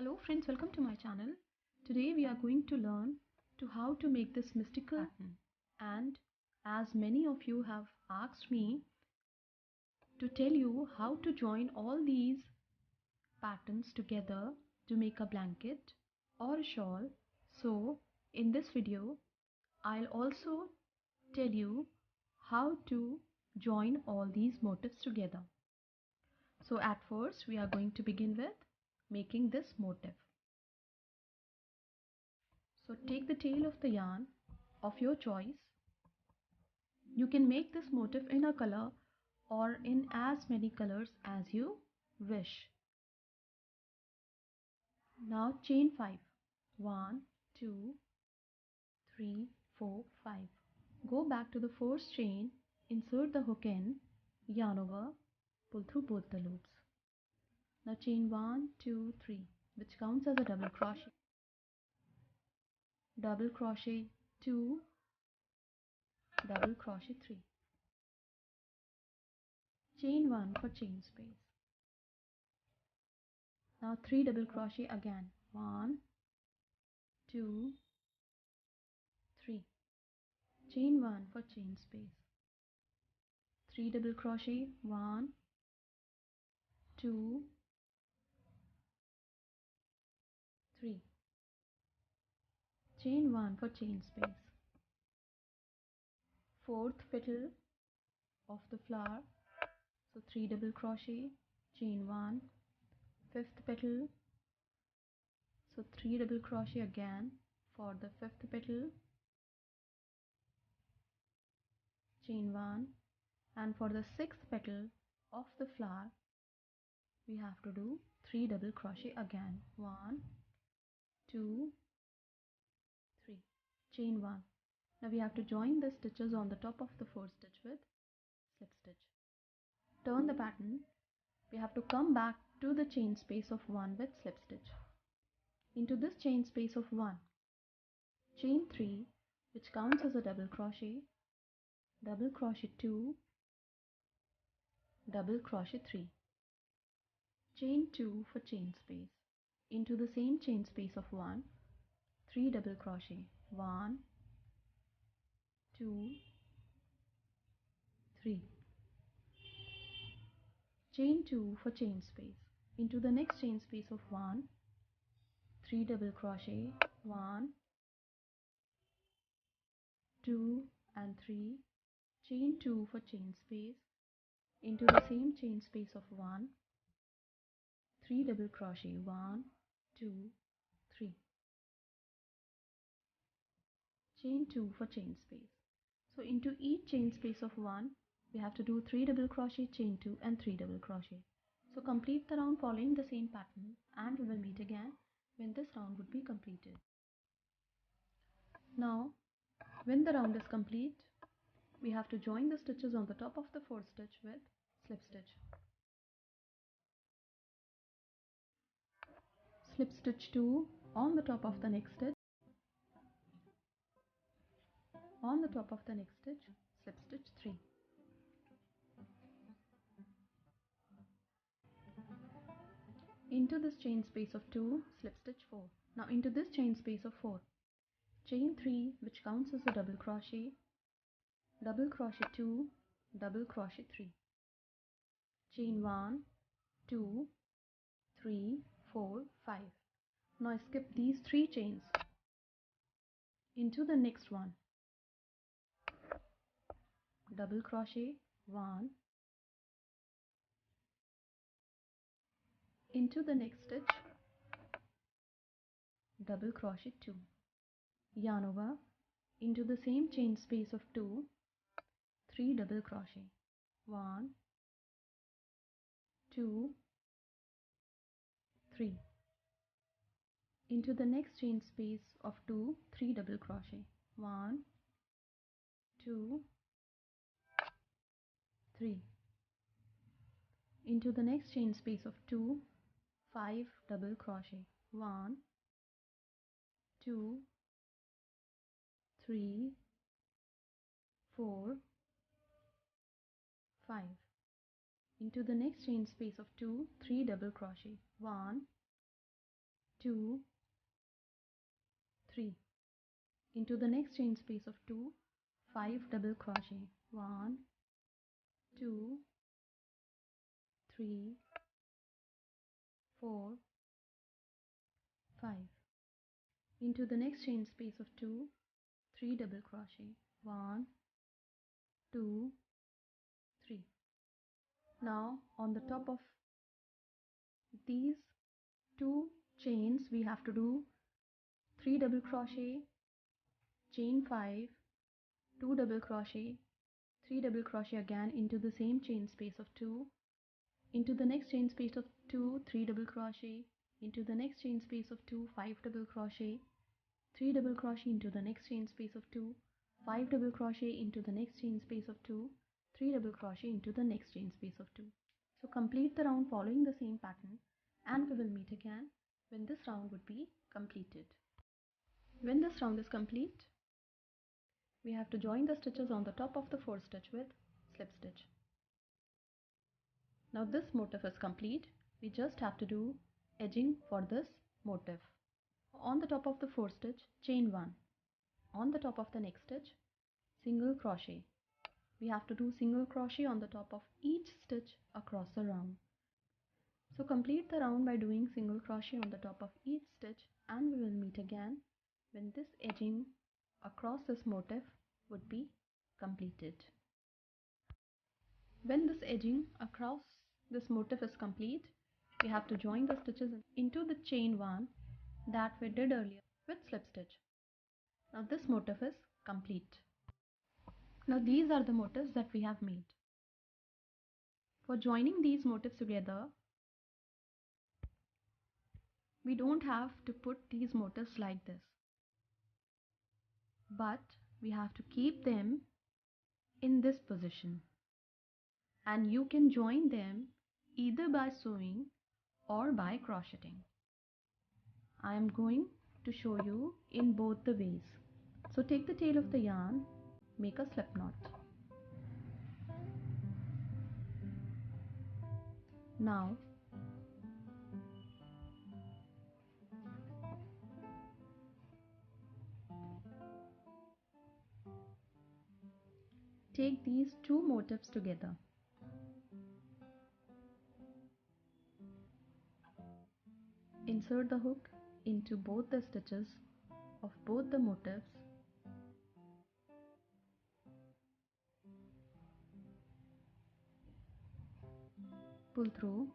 Hello friends, welcome to my channel. Today we are going to learn how to make this mystical pattern, and as many of you have asked me to tell you how to join all these patterns together to make a blanket or a shawl. So in this video I'll also tell you how to join all these motifs together. So at first we are going to begin with making this motif. So take the tail of the yarn of your choice. You can make this motif in a color or in as many colors as you wish. Now chain 5. 1, 2, 3, 4, 5. Go back to the first chain, insert the hook in, yarn over, pull through both the loops. Now chain 1, 2, 3, which counts as a double crochet. Double crochet 2, double crochet 3. Chain 1 for chain space. Now 3 double crochet again. 1, 2, 3. Chain 1 for chain space. 3 double crochet. 1, 2, 3. Chain 1 for chain space. Fourth petal of the flower. So 3 double crochet. Chain 1. Fifth petal. So 3 double crochet again for the fifth petal. Chain 1. And for the sixth petal of the flower we have to do 3 double crochet again. 1, 2, 3. Chain 1. Now we have to join the stitches on the top of the first stitch with slip stitch. Turn the pattern. We have to come back to the chain space of 1 with slip stitch. Into this chain space of 1, chain 3, which counts as a double crochet 2, double crochet 3. Chain 2 for chain space. Into the same chain space of 1, 3 double crochet. 1, 2, 3. Chain 2 for chain space. Into the next chain space of 1, 3 double crochet. 1, 2 and 3. Chain 2 for chain space. Into the same chain space of 1, 3 double crochet. 1, 2, 3. Chain 2 for chain space. So into each chain space of 1 we have to do 3 double crochet, chain 2 and 3 double crochet. So complete the round following the same pattern, and we will meet again when this round would be completed. Now when the round is complete, we have to join the stitches on the top of the fourth stitch with slip stitch. Slip stitch 2 on the top of the next stitch. On the top of the next stitch, slip stitch 3. Into this chain space of 2, slip stitch 4. Now into this chain space of 4, chain 3, which counts as a double crochet 2, double crochet 3. Chain 1, 2, 3, 4, 5. Now skip these 3 chains. Into the next one, double crochet 1. Into the next stitch, double crochet 2. Yarn over, into the same chain space of 2, 3 double crochet. 1, 2, 3. Into the next chain space of 2, 3 double crochet. 1, 2, 3. Into the next chain space of 2, 5 double crochet. 1, 2, 3, 4, 5. Into the next chain space of 2, 3 double crochet. 1, 2, 3. Into the next chain space of 2, 5 double crochet. 1, 2, 3, 4, 5. Into the next chain space of 2, 3 double crochet. 1, 2, 3. Now on the top of these two chains we have to do 3 double crochet, chain 5, 2 double crochet, 3 double crochet again into the same chain space of 2, into the next chain space of 2, 3 double crochet, into the next chain space of 2, 5 double crochet, 3 double crochet into the next chain space of 2, 5 double crochet into the next chain space of 2, 3 double crochet into the next chain space of 2. So complete the round following the same pattern, and we will meet again when this round would be completed. When this round is complete, we have to join the stitches on the top of the fourth stitch with slip stitch. Now this motif is complete. We just have to do edging for this motif. On the top of the fourth stitch, chain 1. On the top of the next stitch, single crochet. We have to do single crochet on the top of each stitch across the round. So complete the round by doing single crochet on the top of each stitch, and we will meet again when this edging across this motif would be completed. When this edging across this motif is complete, we have to join the stitches into the chain 1 that we did earlier with slip stitch. Now this motif is complete. Now these are the motifs that we have made. For joining these motifs together, we don't have to put these motifs like this, but we have to keep them in this position, and you can join them either by sewing or by crocheting. I am going to show you in both the ways. So take the tail of the yarn, make a slip knot. Now take these two motifs together. Insert the hook into both the stitches of both the motifs. Pull through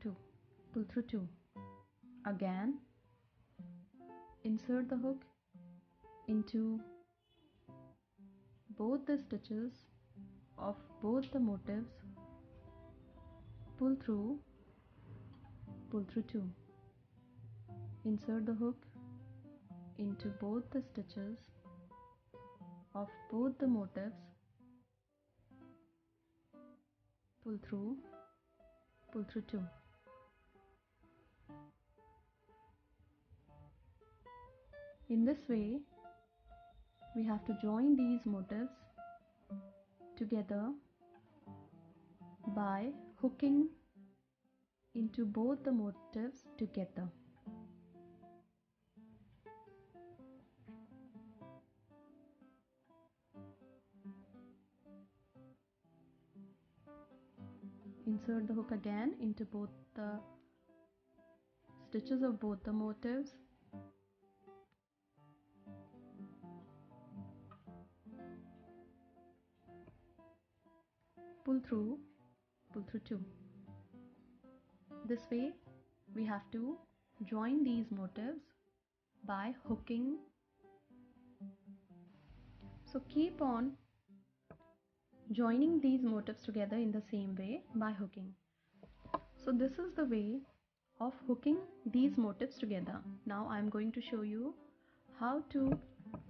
2, pull through 2. Again, insert the hook into both the stitches of both the motifs, pull through 2. Insert the hook into both the stitches of both the motifs, pull through 2. In this way, we have to join these motifs together by hooking into both the motifs together. Insert the hook again into both the stitches of both the motifs. Pull through 2. This way we have to join these motifs by hooking. So keep on joining these motifs together in the same way by hooking. So this is the way of hooking these motifs together. Now I am going to show you how to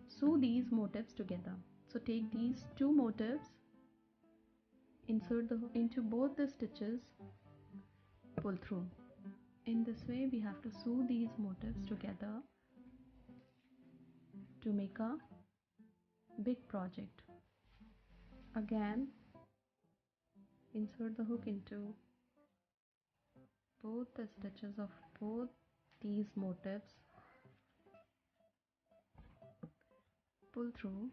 sew these motifs together. So take these two motifs, insert the hook into both the stitches, pull through. In this way we have to sew these motifs together to make a big project. Again, insert the hook into both the stitches of both these motifs, pull through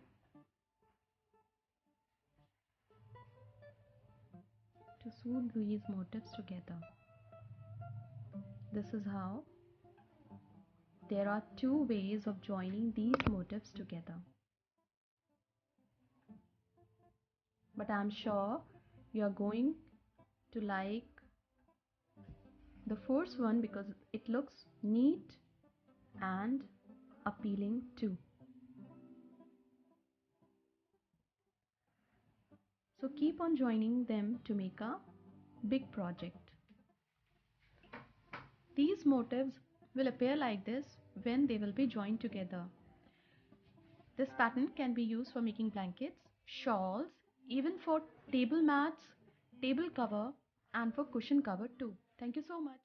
to sew these motifs together. This is how. There are two ways of joining these motifs together, but I'm sure you are going to like the first one because it looks neat and appealing too. So keep on joining them to make a big project. These motifs will appear like this when they will be joined together. This pattern can be used for making blankets, shawls, even for table mats, table cover, and for cushion cover too. Thank you so much.